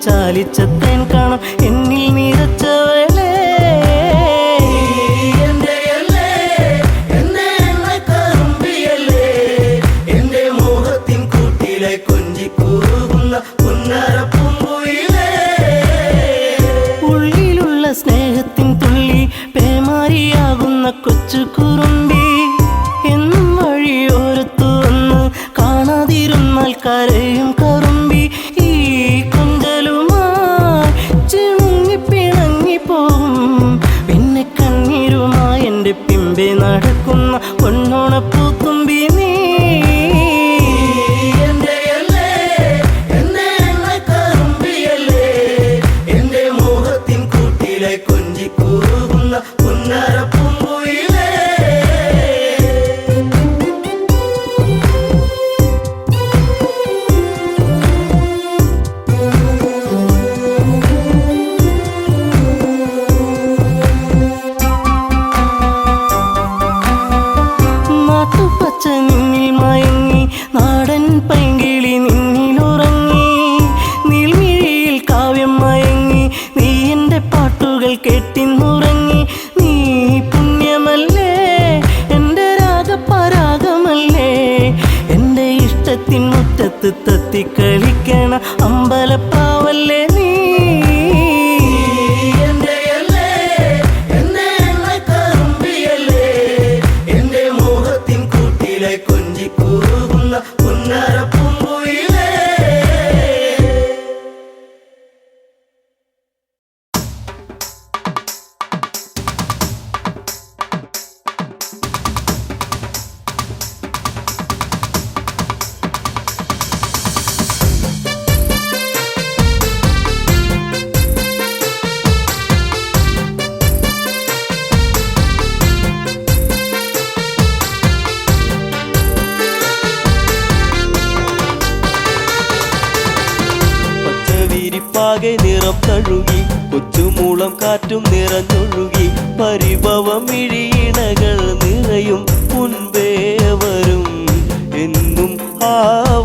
ചാലിച്ചത്തേൻ കാണാം എന്നിൽ നിറച്ചവളെ എന്റെ മോഹത്തിൻ കൂട്ടിലെ കൊഞ്ചിക്കൂകുന്ന പുന്നാര പൂങ്കുയിലേ ഉള്ളിലുള്ള സ്നേഹത്തിൻ തുള്ളി പേമാരിയാകുന്ന കൊച്ചു കുറുമ്പി എന്നും വഴിയോരത്തു വന്ന് കാണാതിരുന്നാൽ കരയും കറുമ്പി ഈ പിന്നെ കണ്ണീരുമായി എൻ്റെ പിമ്പെ നടക്കുന്ന പൊന്നോണപ്പൂത്തുമ്പി നീ എന്റെ മോഹത്തിൻ കൂട്ടിലെ കൊഞ്ചിക്കൂകുന്ന പുന്നാര പൂങ്കുയിലേ പൈങ്കിളി നിന്നിലുറങ്ങി, നീൾമിഴിയിൽ കാവ്യം മയങ്ങി, നീ എൻ്റെ പാട്ടുകൾ കേട്ടിന്നുറങ്ങി. നീ പുണ്യമല്ലേ, എൻ്റെ രാഗപരാഗമല്ലേ, എൻ്റെ ഇഷ്ടത്തിൻ മുറ്റത്ത് തത്തിക്കളിക്കണ അമ്പലപ്രാവല്ലേ നീ. പാകെ നിറം തഴുകി, കൊച്ചുമൂളം കാറ്റും നിറഞ്ഞൊഴുകി, പരിഭവം ഇഴിയിണകൾ നിറയും മുൻപേ വരും. എന്നും ആ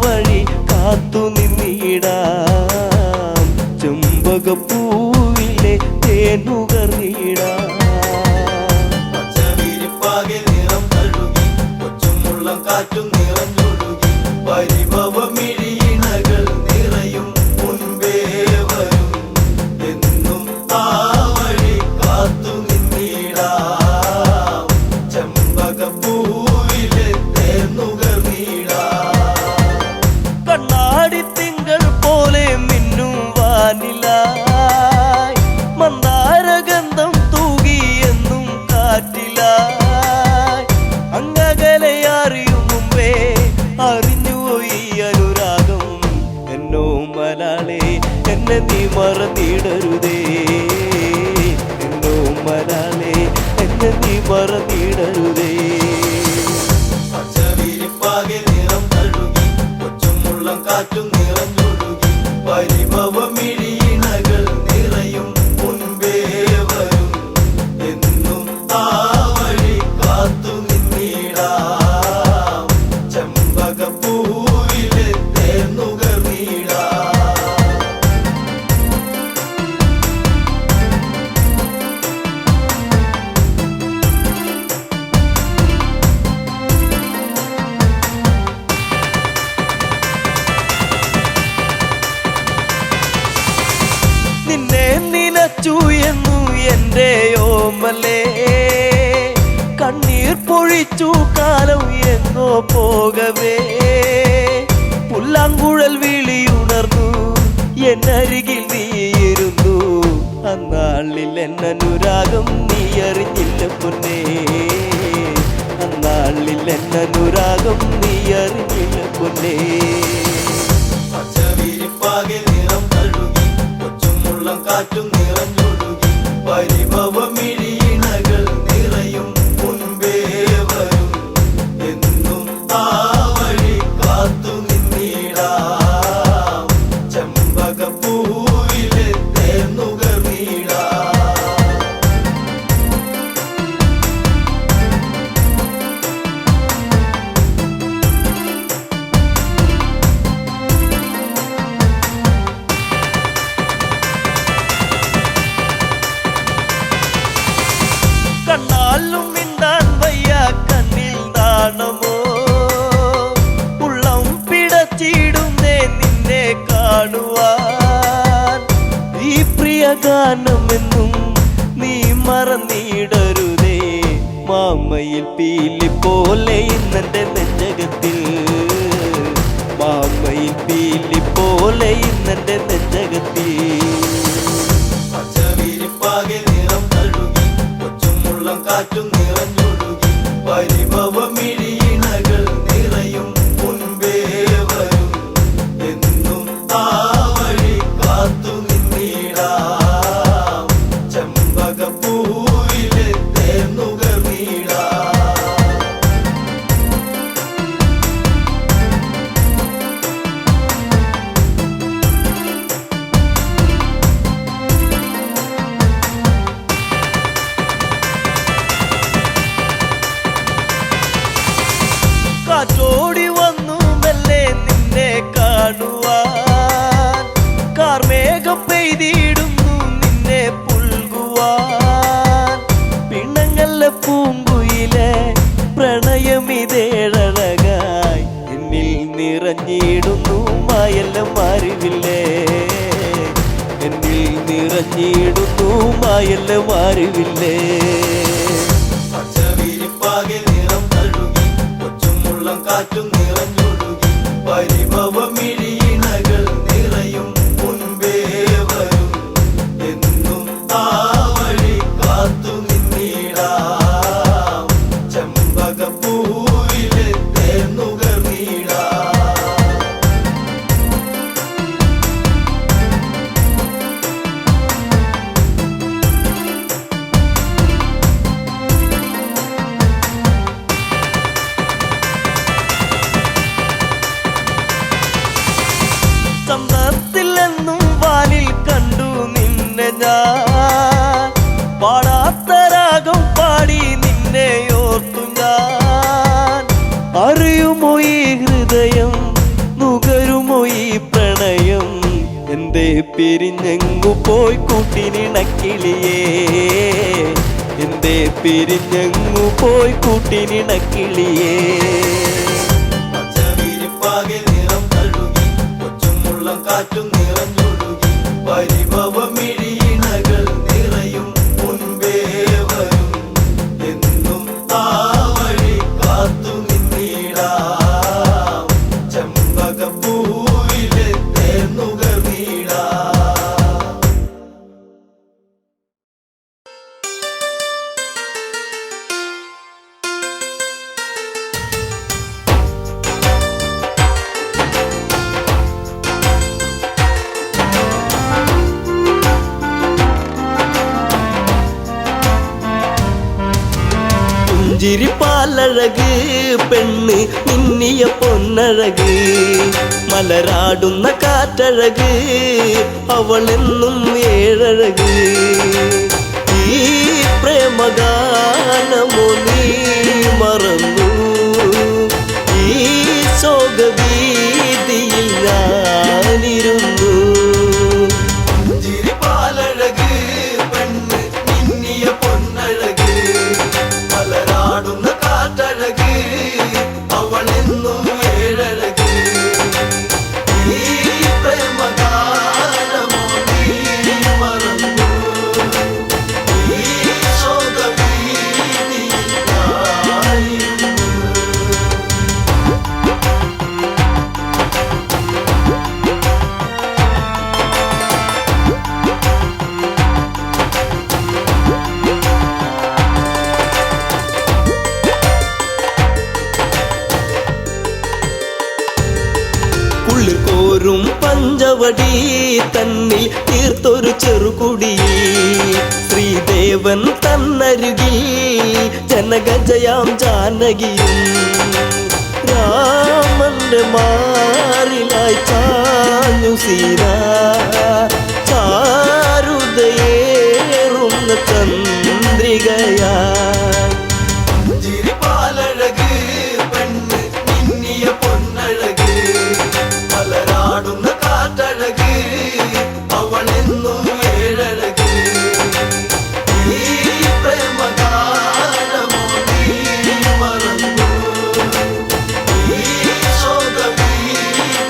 വഴി കാത്തു നിന്നിടാം, ചെമ്പകപ്പൂവിലെ തേനുകർന്നിടാം. പച്ചവിരിപ്പാകെ നിറം തഴുകി, കൊച്ചുമൂളം കാറ്റും നിറഞ്ഞൊഴുകി, പരിഭവം ഇഴിയിണകൾ നിറയും മുൻപേ വരും. എന്നും ആ വഴി കാത്തു നിന്നിടാം, ചെമ്പകപ്പൂവിലെ തേനുകർന്നിടാം. കണ്ണാടി തിങ്കൾ പോലെ മിന്നും വാനിലായി, മന്ദാരഗന്ധം തൂകിയെന്നും കാറ്റിലായി. അങ്ങകലെ അറിയും മുമ്പേ അറിഞ്ഞുപോയി അനുരാഗം. എന്നോ മലാളെ എന്നെ നീ മറന്നിടരുതേ, എന്നോ മലാളെ എന്നെ നീ മറന്നിടരുതേ. പച്ചവിരിപ്പാകെ നിറം തഴുകി, കൊച്ചുമുള്ളം കാറ്റും നിറഞ്ഞൊഴുകി, പരിഭവം ഇഴിയിണകൾ നിറയും മുൻപേ വരും. എന്നും ആ വഴി കാത്തു നിന്നിടാം, ചെമ്പകപ്പൂവിലെ തേനുകർന്നിടാം. നിന്നെ നിനച്ചു എന്നു എൻ്റെ ഓമലേ, കണ്ണീർ പൊഴിച്ചു കാലം എന്നോ പോകവേ. പുല്ലാങ്കുഴൽ വിളിയുണർന്നു, എന്നരികിൽ നീയിരുന്നു. അന്നാളിൽ എന്നനുരാഗം നീ അറിഞ്ഞില്ല പൊന്നേ, അന്നാളിൽ എന്നനുരാഗം നീ അറിഞ്ഞില്ല പൊന്നേ. പച്ചവിരിപ്പാകെ നിറം തഴുകി, കൊച്ചുമുള്ളം കാറ്റും നിറഞ്ഞൊഴുകി, പരിഭവം ഇഴിയിണകൾ നിറയും മുൻപേ വരും. എന്നും ആ വഴി കാത്തു നിന്നിടാം, ചെമ്പകപ്പൂവിലെ തേനുകർന്നിടാം. കണ്ണാലും മിണ്ടാൻ വയ്യ, കണ്ണിൽ നാണമോ, ഉള്ളം പിടച്ചിടുന്നേ നിന്നെ കാണുവാൻ. ഈ പ്രിയ ഗാനമെന്നും നീ മറന്നിടരുതേ, മാമയിൽ പീലി പോലെ ഇന്നെൻ്റെ നെഞ്ചകത്തിൽ, മാമയിൽ പീലി പോലെ ഇന്നെൻ്റെ നെഞ്ചകത്തിൽ. പച്ചവിരിപ്പാകെ നിറം തഴുകി, കൊച്ചുമുള്ളം കാറ്റും നിറഞ്ഞൊഴുകി, പരിഭവം ഇഴിയിണകൾ നിറയും മുൻപേ വരും. എന്നും ആ വഴി കാത്തു നിന്നിടാം, ചെമ്പകപ്പൂവിലെ തേനുകർന്നിടാം. നിറഞ്ഞിടുന്നു മായെല്ലാം അറിവില്ലേ എന്നിൽ നിറഞ്ഞിടുന്നു മായെല്ലാം അറിവില്ലേ പച്ചവിരിപ്പാകെ നിറം തഴുകി കൊച്ചുമുള്ളം കാറ്റും നിറഞ്ഞൊഴുകി പരിഭവമിഴിയിണകൾ നിറയും മുൻപേ വരും എന്നും ആ വഴി കാത്തു നിന്നിടാം ചെമ്പകപ്പൂവിലെ തേനുകർന്നിടാം ചന്തത്തിലെന്നും വാനിൽ കണ്ടു നിന്നെ ഞാൻ പാടാത്ത രാഗം പാടി നിന്നെ ഓർത്തു ഞാൻ അറിയുമോ ഈ ഹൃദയം നുകരുമോ ഈ പ്രണയം എന്തേ പിരിഞ്ഞെങ്ങു പോയി കൂട്ടിനിണക്കിളിയേ എന്തേ പിരിഞ്ഞെങ്ങു പോയി കൂട്ടിനിണക്കിളിയേ പച്ചവിരിപ്പാകെ നിറം തഴുകി കൊച്ചുമുള്ളം കാറ്റും നിറഞ്ഞൊഴുകി പരിഭവമിഴിയിണകൾ നിറയും മുൻപേ വരും എന്നും ആ വഴി കാത്തു നിന്നിടാം ചെമ്പകപ്പൂവിലെ തേനുകർന്നിടാം പുഞ്ചിരിപ്പാലഴക് പെണ്ണ് മിന്നിയ പൊന്നഴക് മലരാടുന്ന കാറ്റഴക് അവളെന്നും ഏഴഴക് ഈ പ്രേമഗാനമോ നീ മറന്നു ഈ ശോകവീതിയിൽ ഞാനിരുന്നു പുഞ്ചിരിപ്പാലഴക് പെണ്ണ് മിന്നിയ പൊന്നഴക് മലരാടുന്ന കാറ്റഴക് അവളെന്നും ഏഴഴക് ഈ പ്രേമഗാനമോ നീ മറന്നു ഈ ശോകവീതിയിൽ ഞാനിരുന്നു കുളിർക്കോരും പഞ്ചവടി തന്നിൽ തീർത്തൊരു ചെറുകുടി ശ്രീദേവൻ തന്നരുകിൽ ജനകജയാം ജാനകിയും രാമന്റെ മാറിലായി ചാഞ്ഞു സീത ചാരുതയേറുന്ന ചന്ദ്രികയായി പുഞ്ചിരിപ്പാലഴക് പെണ്ണ് മിന്നിയ പൊന്നഴക് മലരാടുന്ന കാറ്റഴക് അവളെന്നും ഏഴഴക് ഈ പ്രേമഗാനമോ നീ മറന്നു ഈ ശോകവീതിയിൽ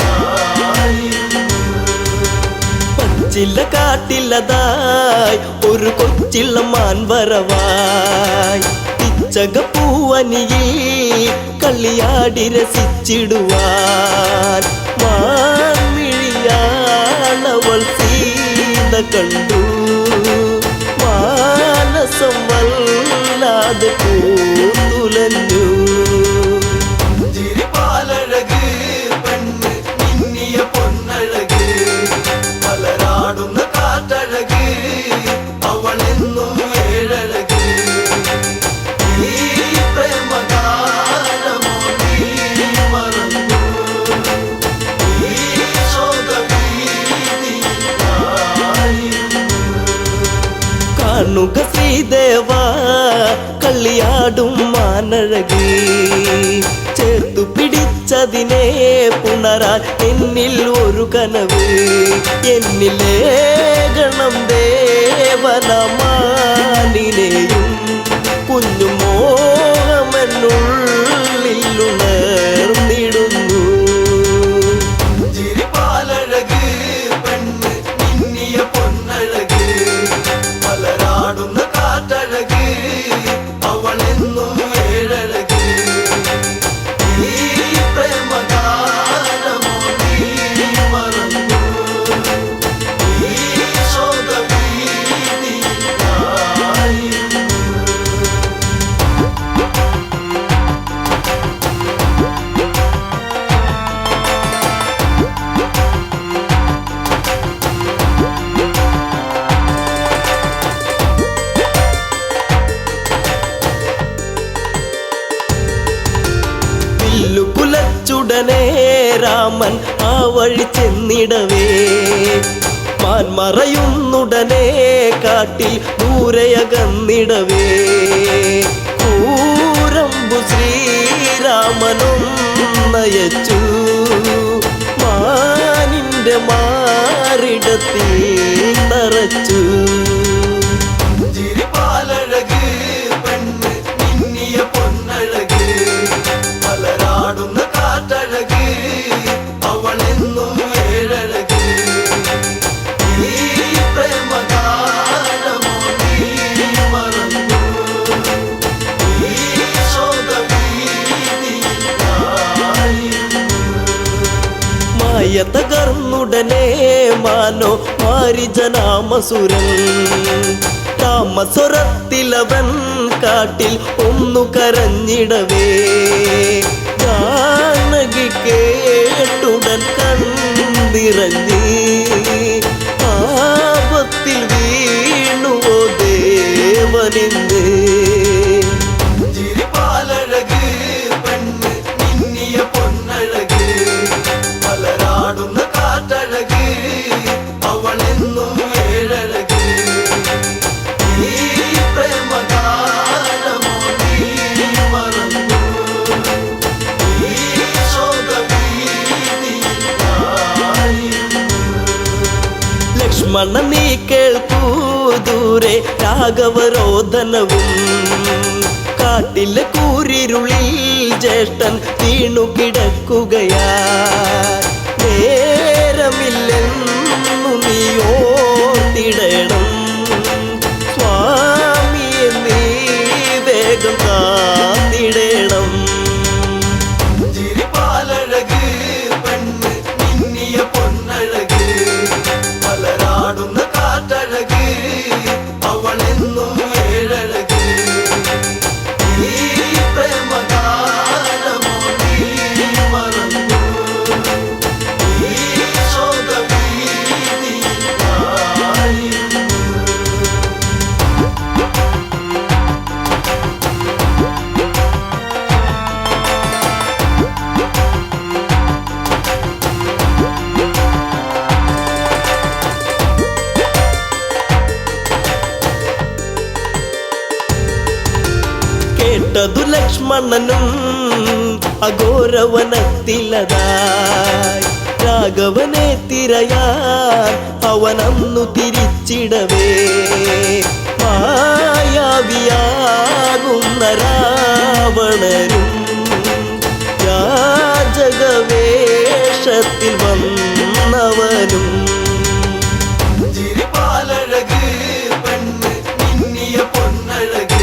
ഞാനിരുന്നു പച്ചില കാട്ടിലതായി ഒരു കൊച്ചിള്ള മാൻവരവായി പിച്ചകപ്പൂവനിയിൽ കളിയാടി രസിച്ചിടുവാൻ മാൻമിഴിയാളവൾ സീത കണ്ടു മാനസം വല്ലാതെ പൂത്തുലഞ്ഞു പുഞ്ചിരിപ്പാലഴക് പെണ്ണ് മിന്നിയ പൊന്നഴക് മലരാടുന്ന കാറ്റഴക് അവളെന്നും ഏഴഴക് ഈ പ്രേമഗാനമോ നീ മറന്നു ഈ ശോകവീതിയിൽ ഞാനിരുന്നു കാണുക ശ്രീദേവ കളിയാടും മാനഴക് ചേർത്തു പിടിച്ചതിനെ പുണരാൻ എന്നിൽ ഒരു കനവ് എന്നിലേ ഗണം ദേവനമാനിനെയും കുഞ്ഞു മോഹമെന്നുള്ളിൽ ഉണർന്നിടുന്നു രാമൻ ആ വഴി ചെന്നിടവേ മാൻമറയുന്നുടനെ കാട്ടിൽ ദൂരയകന്നിടവേ കൂരമ്പു ശ്രീരാമനൊന്നയച്ചു മാനിന്റെ മാറിടത്തിൽ തറച്ചു. ചിരിപ്പാലഴക് പെണ്ണ് മിന്നിയ പൊന്നഴക് മലരാടുന്ന കാറ്റഴക് അവളെന്നും ഏഴഴക് ഈ പ്രേമഗാനമോ നീ മറന്നു ഈ ശോകവീതിയിലായിരുന്നു. മായ തകർന്നുടനെ മാനോ മാരിജനാമസുരൻ രാമസ്വരത്തിലവൻ കാട്ടിൽ ഒന്നു കരഞ്ഞിടവേ ജാനകി കേട്ടുടൻ കണ്ണിറങ്ങി ആപത്തിൽ വീണുവോ ദേവനിന്ന്. ചിരിപ്പാലഴക് പെണ്ണ് മിന്നിയ പൊന്നഴക് മലരാടുന്ന കാറ്റഴക് അവളെന്നും ഏഴഴക് ഈ പ്രേമഗാനമോ നീ മറന്നു ഈ ശോകവീതിയിലായിരുന്നു. ലക്ഷ്മണ നീ കേൾക്കൂ ദൂരെ രാഘവരോധനവും കാട്ടിലെ കൂരിരുളിൽ ജ്യേഷ്ഠൻ വീണു കിടക്കുകയാ നേരമില്ലെന്നു നീ ഓർത്തിടണം സ്വാമിയെ നീ വേഗം കാത്തിടണം. ചിരിപ്പാലഴക് പെണ്ണ് മിന്നിയ പൊന്നഴക് മലരാടുന്ന കാറ്റഴക് അവളെന്നും ഏഴഴക് ഈ പ്രേമഗാനമോ നീ മറന്നു ഈ ശോകവീതിയിലായിരുന്നു. കേട്ടതു ലക്ഷ്മണനും അഘോരവനത്തിലതായി രാഘവനെ തിരയാൻ അവനന്നു തിരിച്ചിടവേ മായാവിയാകുന്ന രാവണനും യാചകവേഷത്തിൽ വന്നവനും. ചിരിപ്പാലഴക് പെണ്ണ് മിന്നിയ പൊന്നഴക്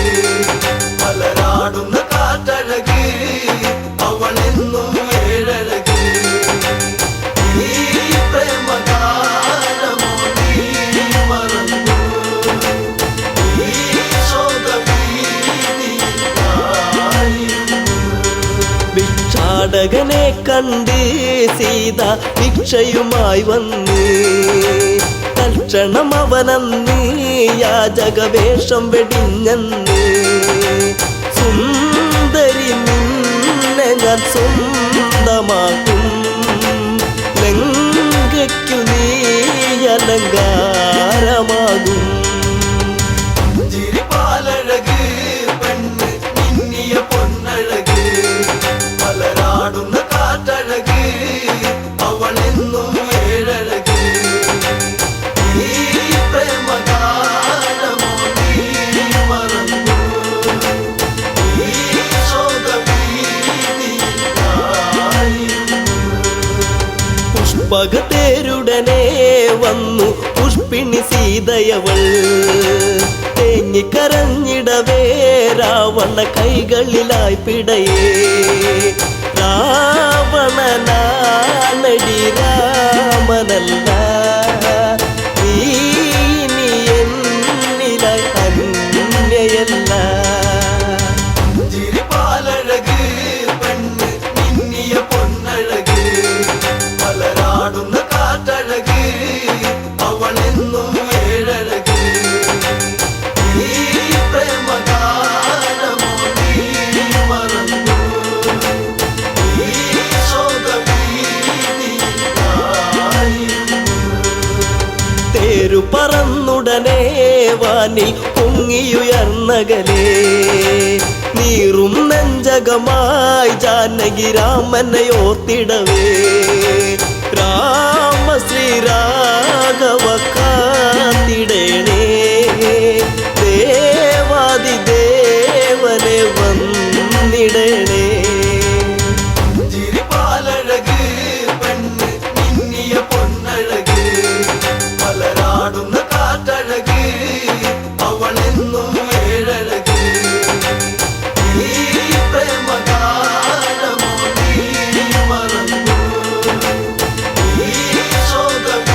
മലരാടുന്ന കാറ്റഴക് അവളെന്നും ഏഴഴക് ഈ പ്രേമഗാനമോ നീ മറന്നു ഈ ശോകവീതിയിലായിരുന്നു. ഭിക്ഷാടകനെ കണ്ട് സീത ഭിക്ഷയുമായി വന്ന് തൽക്ഷണം അവനന്ന് യാചകവേഷം വെടിഞ്ഞന്ന് സുന്ദരി നിന്നെ ഞാൻ സ്വന്തമാക്കും ലങ്കയ്ക്കു നീ അലങ്കാരമാകും. ചിരിപ്പാലഴക് പെണ്ണ് മിന്നിയ പൊന്നഴക് മലരാടുന്ന കാറ്റഴക് അവളെന്നും ഏഴഴക് ഈ പ്രേമഗാനമോ നീ മറന്നു ഈ ശോകവീതിയിലായിരുന്നു. പുഷ്പകത്തേരുടനെ വന്നു പുഷ്പിണി സീതയവൾ തേങ്ങിക്കരഞ്ഞിടവേ രാവണ കൈകളിലായി പിടയേ രാവണനാണടി രാമനല്ല നീ ഇനി എന്നിലായി അന്യയല്ല. ചിരിപ്പാലഴക് പെണ്ണ് മിന്നിയ പൊന്നഴക് മലരാടുന്ന കാറ്റഴക് അവളെന്നും ഏഴഴക് ഈ പ്രേമഗാനമോ നീ മറന്നു ഈ ശോകവീതിയിലായിരുന്നു. പേരു പറന്നുടനെ വാനിൽ പൊങ്ങിയുയർന്നകലേ നീറും നെഞ്ചകമായി ജാനകി രാമനെ ഓർത്തിടവേ രാമ ശ്രീരാഘവ കാത്തിടേണേ ദേവാദി ദേവനെ വന്നിടണേ ചിരിപ്പാലഴക് പെണ്ണ് മിന്നിയ പൊന്നഴക് മലരാടുന്ന കാറ്റഴക് അവളെന്നും ഏഴഴക് ഈ പ്രേമഗാനമോ നീ മറന്നു ഈ ശോകവീതിയിലായിരുന്നു.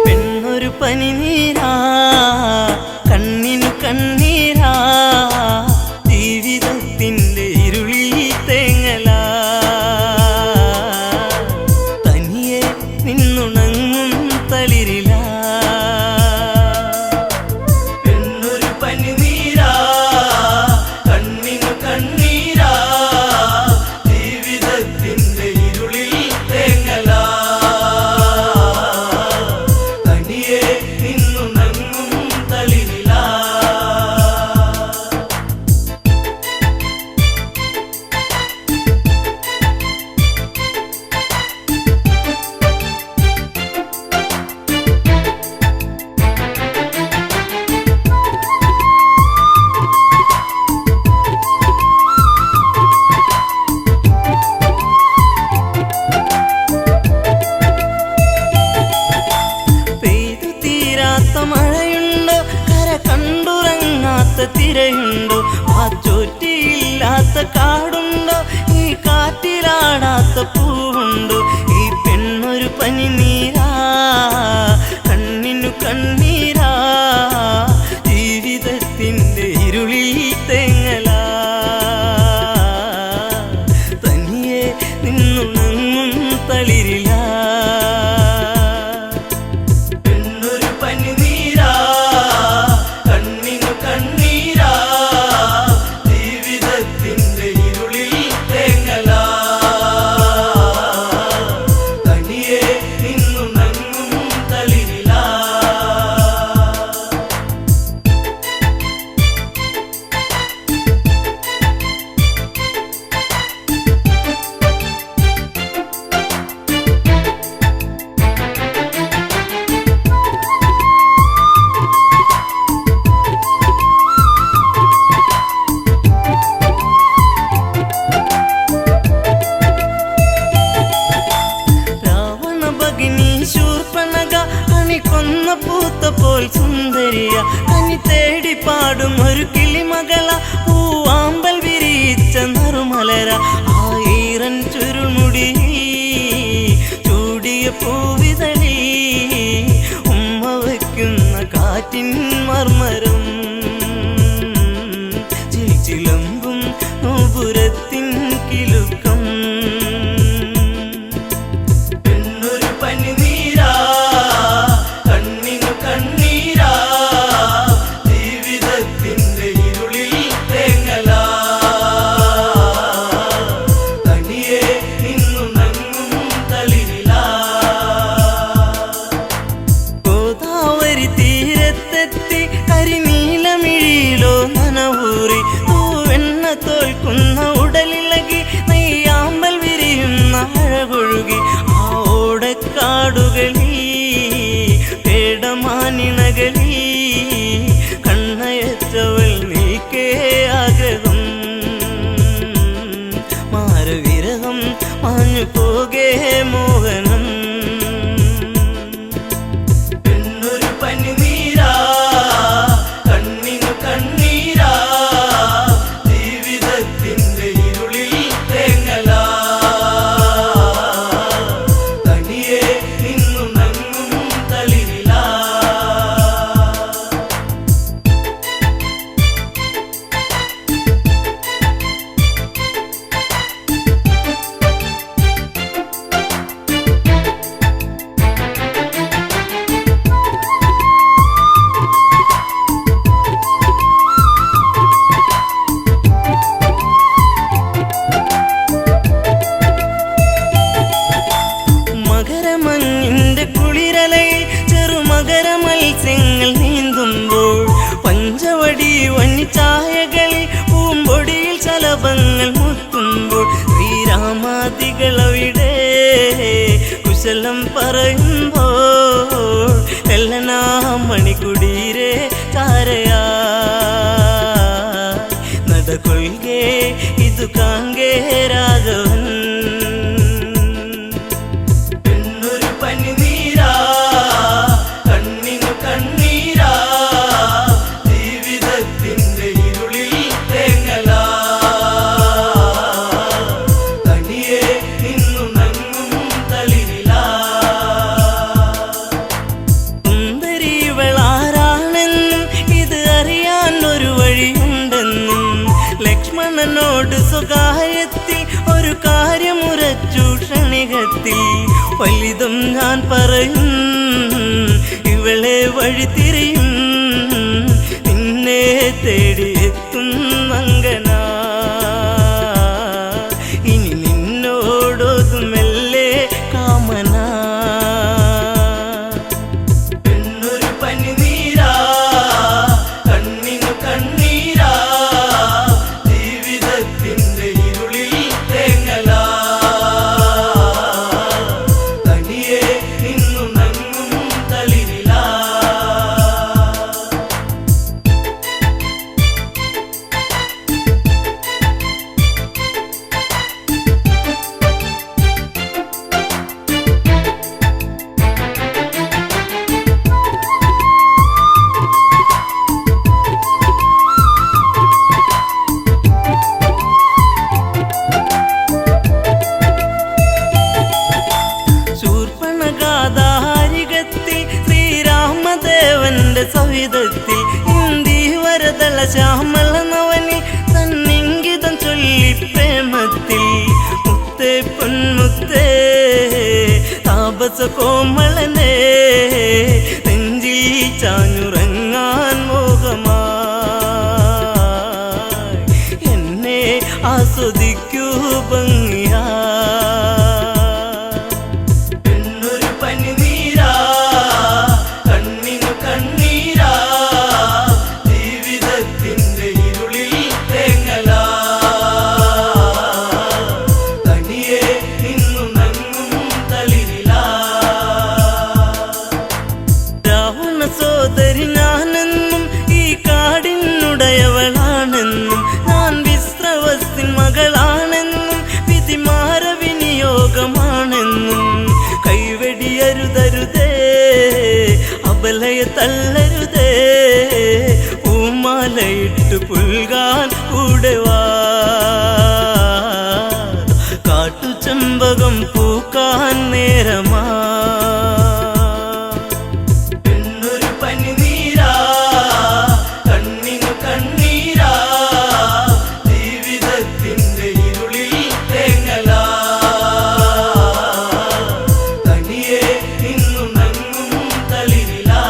പെണ്ണൊരു പനിനീരാ കണ്ണിനു കണ്ണീരാ ജീവിതത്തിൻ്റെ ഇരുളിൽ തേങ്ങലാ തനിയെ നിന്നുണങ്ങും തളിരിലാ പെണ്ണൊരു പനിനീരാ കണ്ണിനു കണ്ണീരാ ജീവിതത്തിൻ്റെ ഇരുളിൽ തേങ്ങലാ തനിയെ നിന്നുണങ്ങും തളിരിലാ പെയ്തു തീരാത്ത മഴയുണ്ടോ കര കണ്ടുറങ്ങാത്ത തിരയുണ്ടോ ആ ചോറ്റിയില്ലാത്ത കാടുണ്ടോ ഈ കാറ്റിലാടാത്ത പൂവുണ്ടോ ഈ പെണ്ണൊരു പനിനീരാ കണ്ണിനു കണ്ണീരാ ജീവിതത്തിൻ്റെ ഇരുളിൽ തേങ്ങലാ തനിയെ നിന്നുണങ്ങും തളിരിലാ പെണ്ണൊരു പനിനീരാ കണ്ണിനു കണ്ണീരാ ജീവിതത്തിൻ്റെ ഇരുളിൽ തേങ്ങലാ തനിയെ നിന്നുണങ്ങും തളിരിലാ രാവണ ഭഗിനി ശൂർപ്പണഖ കണി കൊന്ന പൂത്ത പോൽ സുന്ദരിയ കനി തേടി പാടും ഒരു കിളിമകള പൂവാമ്പൽ വിരിച്ച നറുമലര ആയിരം ചുരുൾമുടി ചൂടിയ പൂവിതളി ഉമ്മ വയ്ക്കുന്ന കാറ്റിൻ മർമരം ചിലമ്പും നൂപുരത്തിൻ കിലുക്കം പെണ്ണൊരു പനിനീരാ കണ്ണിനു കണ്ണീരാ ജീവിതത്തിൻ്റെ ഇരുളിൽ തേങ്ങലാ തനിയെ നിന്നുണങ്ങും തളിരിലാ ചായകളിൽ പൂമ്പൊടിയിൽ ശലഭങ്ങൾ മുത്തുമ്പോൾ ശ്രീരാമാദികളവിടെ കുശലം പറയുമ്പോൾ എല്ലനാ മണിക്കുടീരെ ചാരയാ നടകൊള്ളുകേ ഇതു കാങ്കേ രാഘവൻ. പെണ്ണൊരു പനിനീരാ കണ്ണിനു കണ്ണീരാ ജീവിതത്തിന്റെ ഇരുളിൽ തേങ്ങലാ തനിയെ നിന്നു നങ്ങും തളിരിലാ. സുന്ദരിവളാരാണെന്നും ഇത് അറിയാൻ ഒരു വഴിയുണ്ടെന്നും ലക്ഷ്മണനോട് സ്വകാര്യത്തിൽ ഒരു കാര്യമുറച്ചു ക്ഷണികത്തിൽ. വലുതും ഞാൻ പറയും ഇവളെ വഴി തിരിയും നിന്നെ തേടി എത്തും അങ്കന. ഇനി നിന്നോടൊതുമെല്ലെ കാമന. പെണ്ണൊരു പനിനീരാ കണ്ണിനു കണ്ണീരാ ജീവിതത്തിന്റെ ഇരുളിൽ തേങ്ങലാ തനിയെ നിന്നു നങ്ങും തളിരിലാ. ശൂർപ്പണഗാധാരികത്തിൽ ശ്രീരാമദേവന്റെ സവിധത്തിൽ ഇന്ദീവരതള ശ്യാമള നവനി തന്നിങ്കിതം ചൊല്ലി പ്രേമത്തിൽ. മുത്തേ പൊന്മുത്തേ താപസ കോമളനെ നെഞ്ചിൽ ചാഞ്ഞുറങ്ങാൻ മോഹമായി എന്നെ ആസ്വദിക്കൂ ഭംഗിയാ. പെണ്ണൊരു പനിനീരാ കണ്ണിനു കണ്ണീരാ ജീവിതത്തിന്റെ ഇരുളിൽ തേങ്ങലാ തനിയെ നിന്നു നങ്ങും തളിരിലാ. രാവണ സോദരി ഞാനെന്നും ഈ കാടിനുടയവളാണെന്നും ഞാൻ വിശ്രവസ്തിൻ മകളാണെന്നും വിധിമാര വിനിയോഗമാണെന്നും കൈവെടിയരുതരുതേ അബലയെ തള്ളരുതേ പൂമാലയിട്ട് പുൽകാൻ കൂടെ വാ കാട്ടുചെമ്പകം പൂക്കാൻ നേരമാ. പെണ്ണൊരു പനിനീരാ കണ്ണിനു കണ്ണീരാ ജീവിതത്തിന്റെ ഇരുളിൽ തേങ്ങലാ തനിയെ നിന്നു നങ്ങും തളിരിലാ.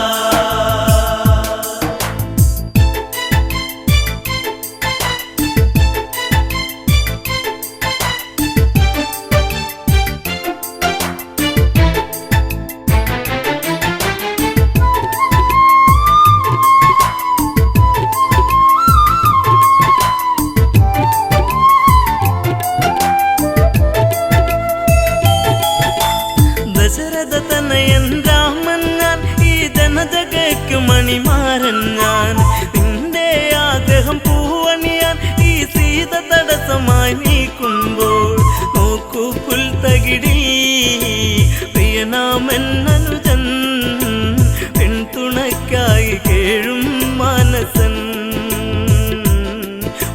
ദശരഥ തനയൻ രാമൻ ഞാൻ ഈ ജനജഗയ്ക്കു മണിമാരൻ ഞാൻ. നിന്റെ ആഗ്രഹം പൂവണിയാൻ ഈ സീത തടസ്സമായി നീക്കുമ്പോൾ നോക്കൂ പുൽത്തകിടി പ്രിയനാമെന്നനുജൻ പിന്തുണയ്ക്കായി കേഴും മാനസൻ.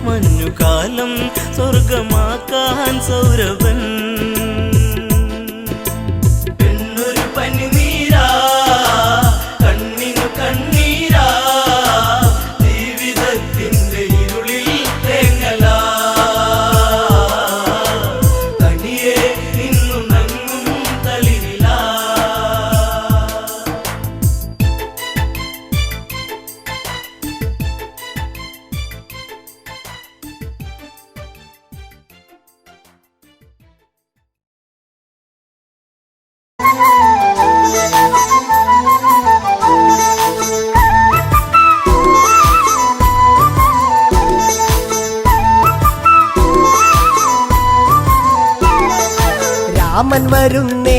മഞ്ഞുകാലം സ്വർഗമാക്കാൻ സൗരഭൻ. പെണ്ണൊരു പനിനീരാ കണ്ണിനു കണ്ണീരാ ജീവിതത്തിന്റെ ഇരുളിൽ തേങ്ങലാ തനിയെ നിന്നു നങ്ങും തളിരിലാ. വരുന്നേ,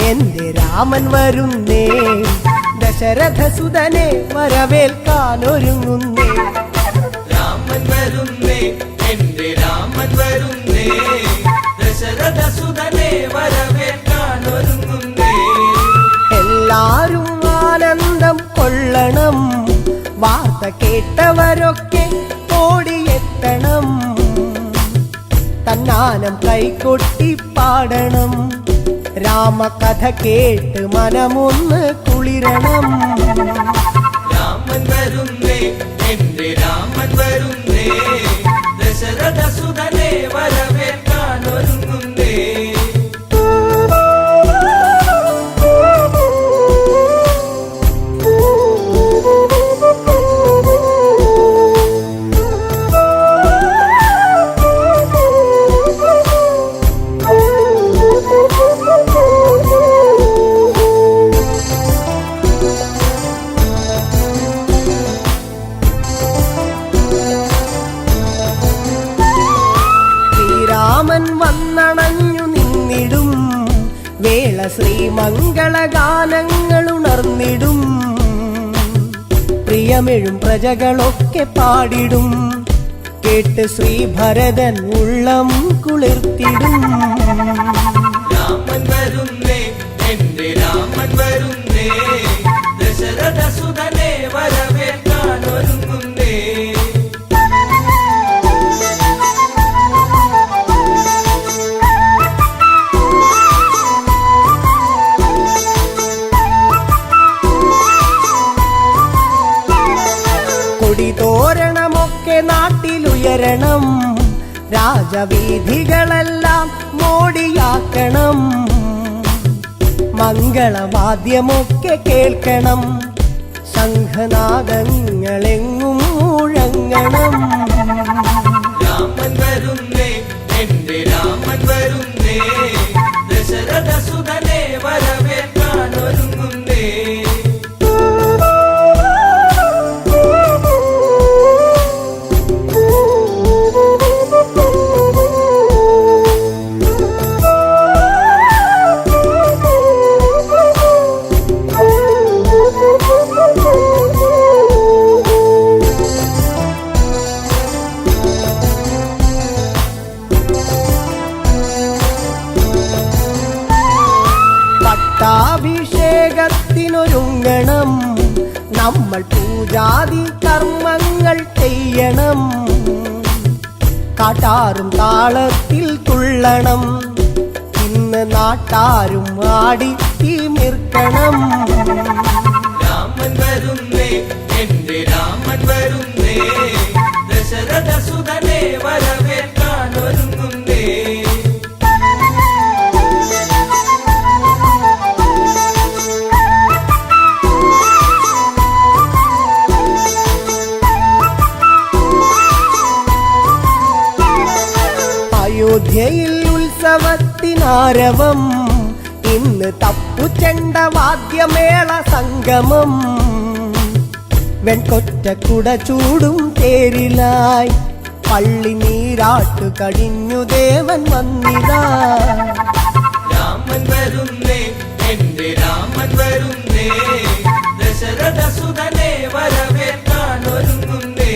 എന്റെ രാമൻ വരുന്നേ, ദശരഥസുതനെ വരവേൽക്കാനൊരുങ്ങുന്നേ. രാമൻ വരുന്നേ, എന്റെ രാമൻ വരുന്നേ, ദശരഥസുതനെ വരവേൽക്കാനൊരുങ്ങുന്നേ. എല്ലാരും ആനന്ദം കൊള്ളണം, വാർത്ത കേട്ടവരൊക്കെ ഓടിയെത്തണം, തന്നാനം കൈകൊട്ടി പാടണം, രാമകഥ കേട്ട് മനമൊന്ന് കുളിരണം. രാമൻ വരുന്നേ, എന്റെ രാമൻ വരുന്നേ, ദശരഥസുതനെ വരവേൽക്കാനൊരുങ്ങുന്നേ. ശ്രീരാമൻ വന്നണഞ്ഞു നിന്നിടും വേള ശ്രീമംഗളഗാനങ്ങൾ ഉണർന്നിടും, പ്രിയമെഴും പ്രജകളൊക്കെ പാടിടും, കേട്ട് ശ്രീഭരതൻ ഉള്ളം കുളിർത്തിടും. രാമൻ വരുന്നേ, എന്റെ രാമൻ വരുന്നേ, ദശരഥസുതനെ വരവേൽക്കാനൊരുങ്ങുന്നേ. കൊടിതോരണമൊക്കെ നാട്ടിലുയരണം, രാജവീഥികളെല്ലാം മോടിയാക്കണം, മംഗളവാദ്യമൊക്കെ കേൾക്കണം, ശംഖനാദങ്ങളെങ്ങും മുഴങ്ങണം. രാമൻ വരുന്നേ, എന്റെ രാമൻ വരുന്നേ, ദശരഥസുതനെ വരവേൽക്കാനൊരുങ്ങുന്നേ. പട്ടാഭിഷേകത്തിനൊരുങ്ങണം, നമ്മൾ പൂജാതി കർമ്മങ്ങൾ ചെയ്യണം, കാട്ടാറും താളത്തിൽ തുള്ളണം, ഇന്ന് നാട്ടാരും ആടി തിമിർക്കണം. രാമൻ വരുന്നേ, എന്റെ രാമൻ വരുന്നേ, ദശരഥസുതനെ വരവേൽക്കാനൊരുങ്ങുന്നേ. അയോധ്യയിൽ ഉത്സവത്തിനാരവം, ഇന്ന് തപ്പുചെണ്ട വാദ്യമേള സംഗമം, വെൺകൊറ്റ കുട ചൂടും തേരിലായി പള്ളി നീരാട്ടു കഴിഞ്ഞു ദേവൻ വന്നിതാ. രാമൻ വരുന്നേ, എന്റെ രാമൻ വരുന്നേ, ദശരഥസുതനെ വരവേൽക്കാനൊരുങ്ങുന്നേ.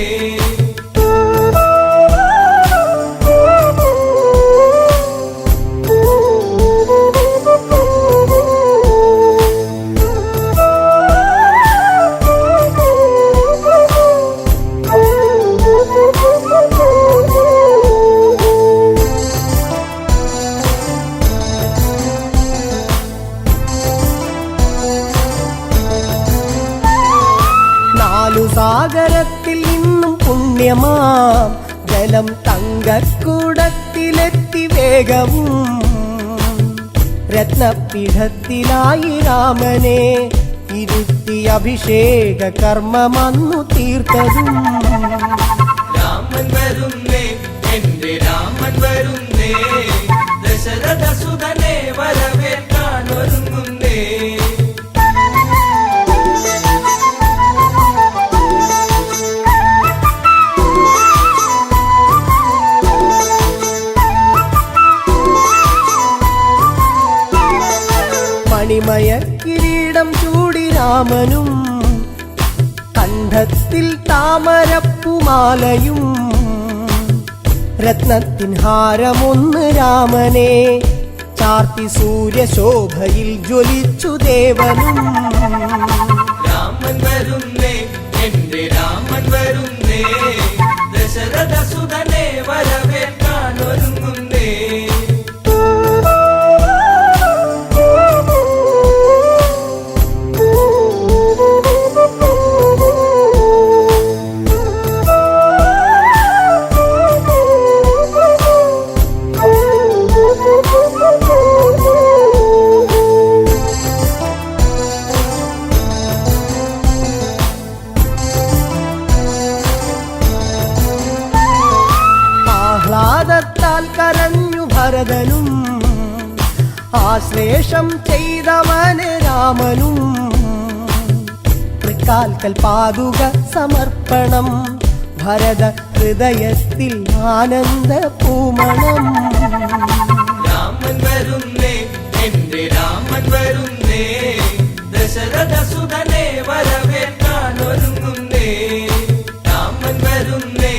സാഗരത്തിൽ നിന്നും പുണ്യമാം ജലം തങ്കക്കൂടത്തിലെത്തി വേഗവും, രത്നപീഠത്തിലായി രാമനെ ഇരുത്തി അഭിഷേക കർമ്മമന്നു തീർത്തതും. രാമൻ വരുന്നേ, എന്റെ രാമൻ വരുന്നേ, ദശരഥസുതനെ വരവേൽക്കാനൊരുങ്ങുന്നേ. വിസ്മയ കിരീടം ചൂടി രാമനും കണ്ഠത്തിൽ താമരപ്പുമാലയും രത്നത്തിൻ ഹാരമൊന്ന് രാമനെ ചാർത്തി സൂര്യശോഭയിൽ ജ്വലിച്ചു ദേവനും. രാമൻ വരുന്നേ എന്റെ രാമൻ വരുന്നേ ദശരഥ സുതനെ വരവേൽക്കാൻ ഒരുങ്ങുന്നേ. ആഹ്ലാദത്താൽ കരഞ്ഞു ഭരതനും ആശ്ലേഷം ചെയ്തവന് രാമനും. തൃക്കാൽക്കൽ പാതുക സമർപ്പണം ഭരത ഹൃദയത്തിൽ ആനന്ദ പൂമണം. രാമൻ വരുന്നേ എന്റെ രാമൻ വരുന്നേ ദശരഥ സുതനെ വരവേൽക്കാൻ ഒരുങ്ങുന്നേ. രാമൻ വരുന്നേ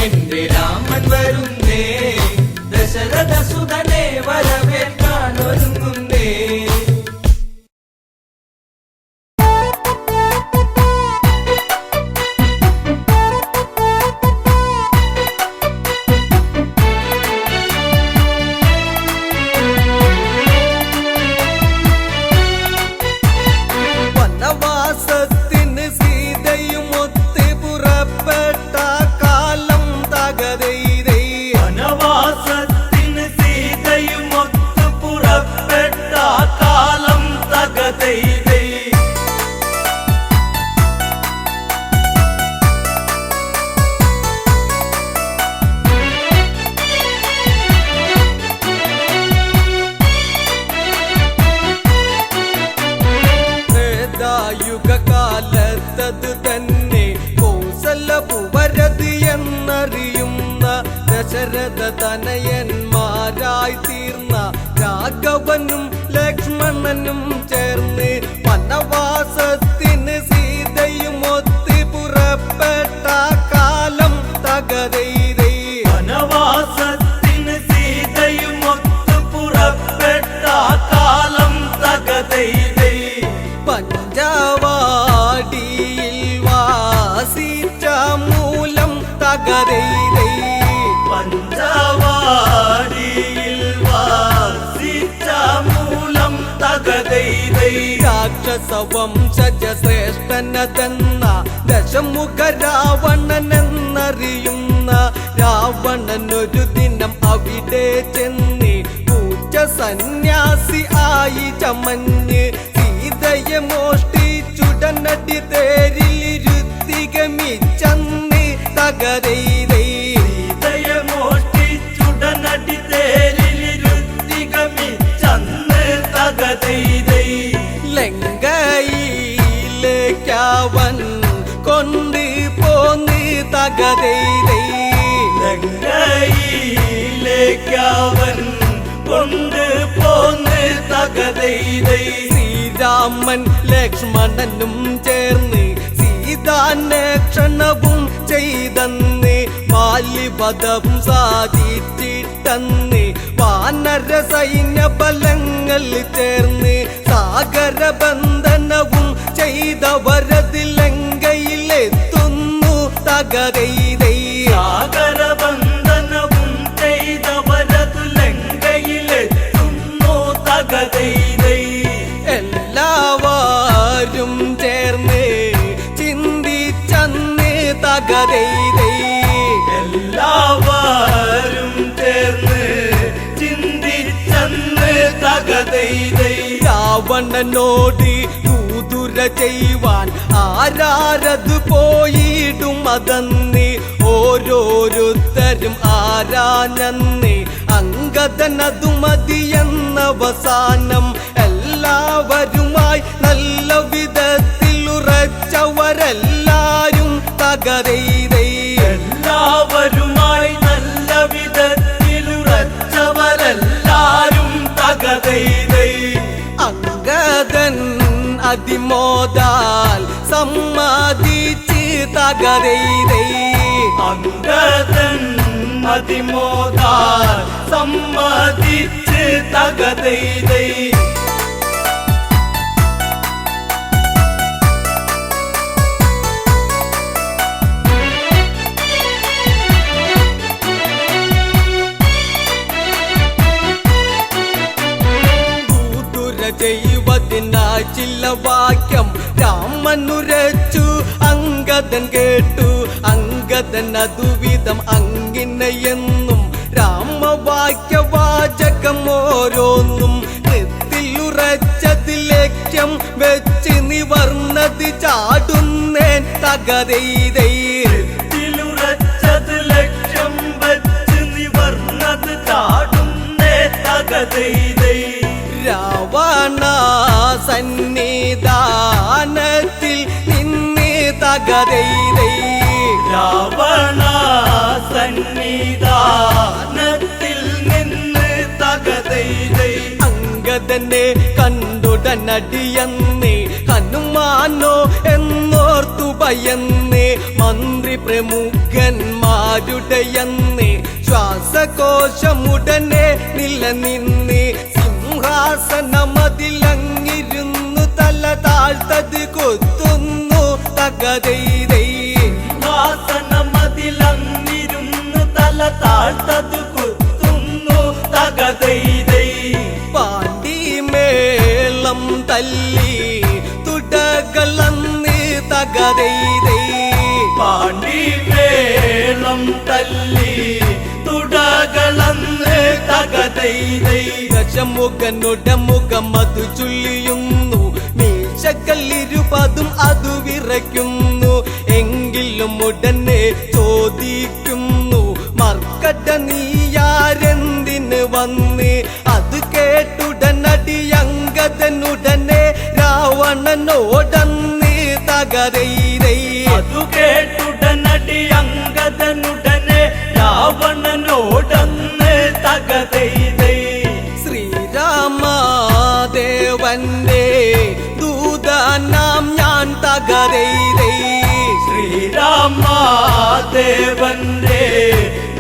എന്റെ രാമൻ വരുന്നേ ദശരഥ സുതനെ വരവേൽക്കാൻ ഒരുങ്ങുന്നേ. വനവാസത്തിന് സീതയും ഒത്ത് പുറപ്പെട്ട കാലം തകതൈതൈ. വനവാസത്തിന് സീതയും ഒത്തു പുറപ്പെട്ട കാലം തകതൈതൈ. യുഗകാലത്തത് തന്നെ കൗസലപുവരതി എന്നറിയുന്ന ദശരഥ തനയന്മാരായി തീർന്ന രാഘവനും ലക്ഷ്മണനും ചേർന്ന് വനവാസത്തിന് സീതയും ഒത്ത് പുറപ്പെട്ട കാലം തകതൈതൈ. വനവാസത്തിന് സീതയും ഒത്തു പുറപ്പെട്ട കാലം തകതൈതൈ. പഞ്ചവാടിയിൽ വാസിച്ച മൂലം തകതൈതൈ. പഞ്ചവാടിയിൽ വാസിച്ച മൂലം തകതൈതൈ. രാക്ഷസവംശജ ശ്രേഷ്ഠനതെന്ന ദശമുഖ രാവണനെന്നറിയുന്ന രാവണൻ ഒരു ദിനം അവിടെ ചെന്ന് പൂച്ച സന്യാസി ആയി ചമഞ്ഞ് സീതയെ മോഷ്ടിച്ചുടനടി തേരിലിരുത്തികമിച്ചന്ന് തകതൈതൈ. സീതയെ മോഷ്ടിച്ചുടനടി തേരിലിരുത്തികമിച്ചന്ന് തകതൈതൈ. ലങ്കയിലേക്കവൻ കൊണ്ട് പോന്ന് തകതൈതൈ. ലങ്കയിലേക്കവൻ കൊണ്ട് പോന്ന് തകതൈതൈ. ശ്രീരാമൻ ലക്ഷ്മണനും ചേർന്ന് സീതാന്വേഷണവും ചെയ്തന്ന് ബാല്യപദം സാധിച്ചിട്ടന്ന് വാനര സൈന്യ ബലങ്ങൾ ചേർന്ന് സാഗരബന്ധനവും ചെയ്തവരത് ലങ്കയിലെത്തുന്നു തകതൈതൈ. സാഗരബന്ധനവും ചെയ്തവരതു ലങ്കയിലെത്തുന്നു തകതൈതൈ. എല്ലാവരും ചേർന്ന് ചിന്തിച്ചന്ന് തകതൈതൈ. എല്ലാവരും ചേർന്ന് ചിന്തിച്ചന്ന് തകതൈതൈ. രാവണനോട് ദൂതുര ചെയ്യുവാൻ ആരാരത് പോയിടും അതന്ന് ഓരോരുത്തരും ആരാഞ്ഞന്ന് അങ്കദനതു മതിയെന്നവസാനം എല്ലാവരുമായി നല്ല വിധത്തിൽ ഉറച്ചവരെല്ലാരും തകതൈതൈ. എല്ലാവരുമായി നല്ല വിധത്തിലുറച്ചവരെല്ലാരും തകതൈതൈ. അങ്കദൻ അങ്കദൻ അതിമോദാൽ സമ്മതിച്ച് തകരൈതൈ അങ്കദൻ അതിമോദാൽ സമ്മതിച്ച് തകതൈതൈ ചെയ്യുവതിനായി ചില വാക്യം രാമനുരച്ചു അങ്കദൻ കേട്ടു അങ്കദൻ അതുവിധം അങ്ങിനെയെന്നും രാമവാക്യവാചകം ഓരോന്നും കൃത്തിലുറച്ചത് ലക്ഷ്യം വെച്ച് നിവർന്നത് ചാടുന്നേൻ തകരൈതൈ ിലുറച്ചത് ലക്ഷ്യം വെച്ച് നിവർന്നത് ചാടുന്നേ തകതൈതൈ രാവണ സന്നിധാനത്തിൽ നിന്ന് തകരൈതൈ രാവണ സന്നിധാനത്തിൽ നിന്ന് തകതൈതൈ അങ്കദനെ കണ്ടുടനടിയന്ന് ഹനുമാനോ എന്നോർത്തു ഭയന്ന് മന്ത്രി പ്രമുഖന്മാരുടെയന്ന് ശ്വാസകോശമുടനെ നിലനിന്ന് സിംഹാസനമതിലങ്ങിരുന്നു തല താഴ്ത്തത് കൊത്തുന്നു തകരൈതൈ സിംഹാസനമതിലങ്ങിരുന്നു തല താഴ്ത്തത് കുത്തുന്നു തകതൈതൈ പാണ്ടിമേളം തല്ലി തുടകളന്ന് തകരൈതൈ പാണ്ടിമേളം തല്ലി തുടകളന്ന് തകതൈതൈ ദശമുഖനുടെ മുഖം അതു ചൊല്ലിയുന്നു മീശക്കല്ലിരുപതും അതു വിറയ്ക്കുന്നു എങ്കിലും ഉടനെ ചോദിക്കുന്നു മർക്കട്ട നീയാരെന്തിന് വന്ന് അത് കേട്ടുടനടി അങ്കദനുടനെ രാവണനോടന്ന് തകരൈതൈ അതു കേട്ടുടനടി അങ്കദനുടനെ രാവണനോടന്ന് തകതൈതൈ ശ്രീരാമദേവന്റെ ദൂതനാം ഞാൻ തകരൈതൈ ശ്രീരാമദേവന്റെ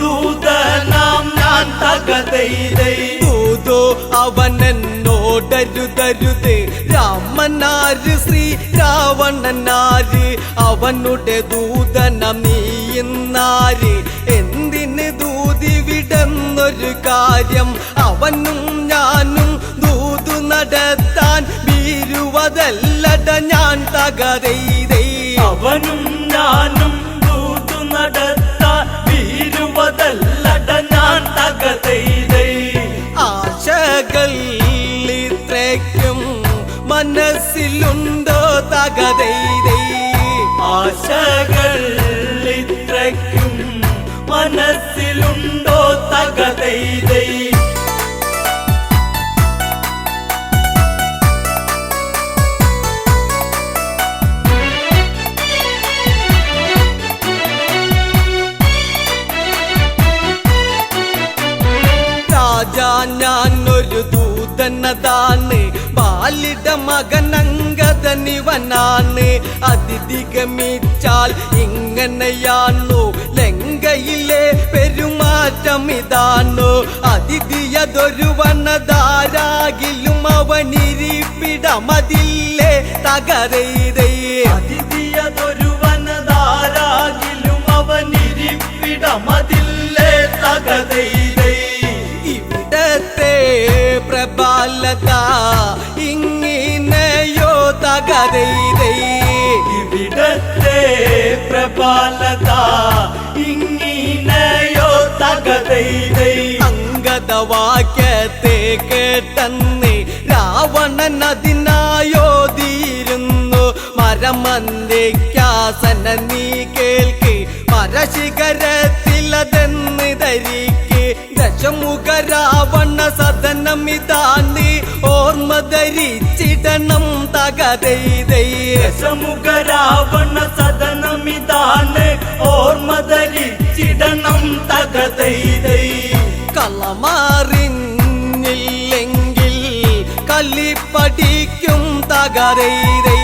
ദൂതനാം ഞാൻ തകതൈതൈ ദൂതോ അവനെന്നോടരുതരുത് രാമനാര് ശ്രീ രാവണനാര് അവനുടെ ദൂതനം നീയുന്നാര് എന്തിന് ദൂതി വിടുന്നൊരു കാര്യം അവനും ഞാനും ദൂതു നടത്താൻ വീരുവതല്ലട ഞാൻ തകരൈതൈ അവനും ഞാനും ദൂതു നടത്താൻ വീരുവതല്ലട ഞാൻ തകതൈതൈ ആശകൾ ഇത്രയ്ക്കും മനസ്സിലുണ്ടോ തകരൈതൈ ആശകൾ ഇത്രയ്ക്കും മനസ്സിലുണ്ടോ തകതൈതൈ രാജാ ഞാനൊരു ദൂതനതാണ് ബാലിട മകനങ്കദനിവനാണ് അതിഥി ഗമിച്ചാൽ ഇങ്ങനെയാണു ലങ്കയിലെ പെരുമാറ്റം ഇതാണു അതിഥിയതൊരു വനതാരാകിലും അവനിരിപ്പിടമതില്ലേ തകരൈതൈ അതിഥിയതൊരു വനതാരാകിലും അവനിരിപ്പിടമതില്ലേ തകതൈതൈ ഇവിടത്തെ പ്രബലത ഇങ്ങിനെയോ തകരൈതൈ ഇവിടത്തെ പ്രബലത ഇങ്ങിനെയോ തകതൈതൈ അങ്കദവാക്യത്തെ കേട്ടെന്ന് രാവണൻ അതിനായോതിയിരുന്നു മരമന്ദിക്കാസന നീ കേൾക്ക് മരശിഖരത്തിലതെന്ന് ധരിക്ക് ദശമുഖ രാവണ സദനമിതാന്ന് ഓർമ്മ ധരിച്ചിടണം തകരൈതൈ ദശമുഖ രാവണ സദനമിതാണ് ഓർമ്മ ധരിച്ചിടണം തകതൈതൈ കളമാറിഞ്ഞില്ലെങ്കിൽ കലിപ്പടിക്കും തക തകരൈരൈ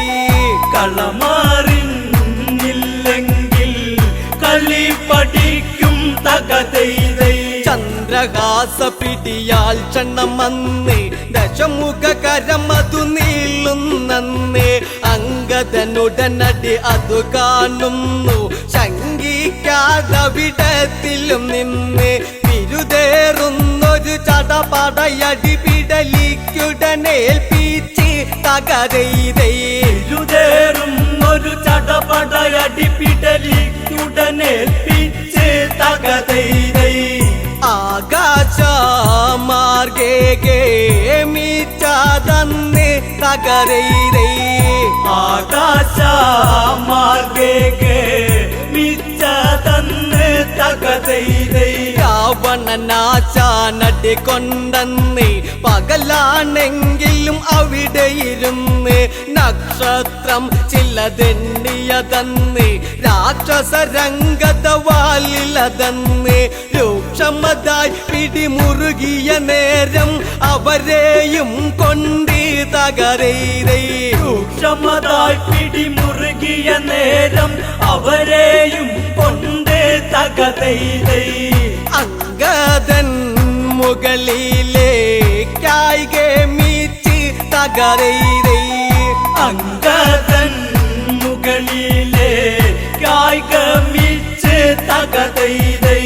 കളമാറിഞ്ഞില്ലെങ്കിൽ കളി പഠിക്കും തകതൈരൈ ചന്ദ്രഹാസ പിടിയാൽ ക്ഷണമന്നേ ദശമുഖ കരമതു നീളുന്നേ അങ്കദനുടനടി അതു കാണുന്നു ശങ്കിക്കാതവിടത്തിലും നിന്ന് വിരുതേറുന്നൊരു ചടപടയടി പിടലിക്കുടനേൽപ്പിച്ച് തകരൈരൈ വിരുതേറുന്നൊരു ചടപടയടി പിടലിക്കുടനേൽപ്പിച്ച് തകരൈരൈ ആകാശമാർഗേ മീച്ചാതന്നെ തകരൈരൈ ആകാശമാർഗേ മിച്ചതന്നെ തകരൈരൈ രാവണനാശാനടി കൊണ്ടെന്ന് പകലാണെങ്കിലും അവിടെ ഇരുന്ന് നക്ഷത്രം ചിലതെണ്ണിയതന്ന് രാക്ഷസരംഗത വാലിലതന്ന് രൂക്ഷമതായി പിടിമുറുകിയ നേരം അവരെയും കൊണ്ട് തകരൈരൈ രൂക്ഷമതായി പിടിമുറുകിയ നേരം അവരെയും കൊണ്ട് തകരൈരൈ അങ്കദൻ മുകളിലേക്കായി ഗമിച്ച് തകരൈരൈ അങ്കദൻ മുകളിലേക്കായി ഗമിച്ച് തകരൈരൈ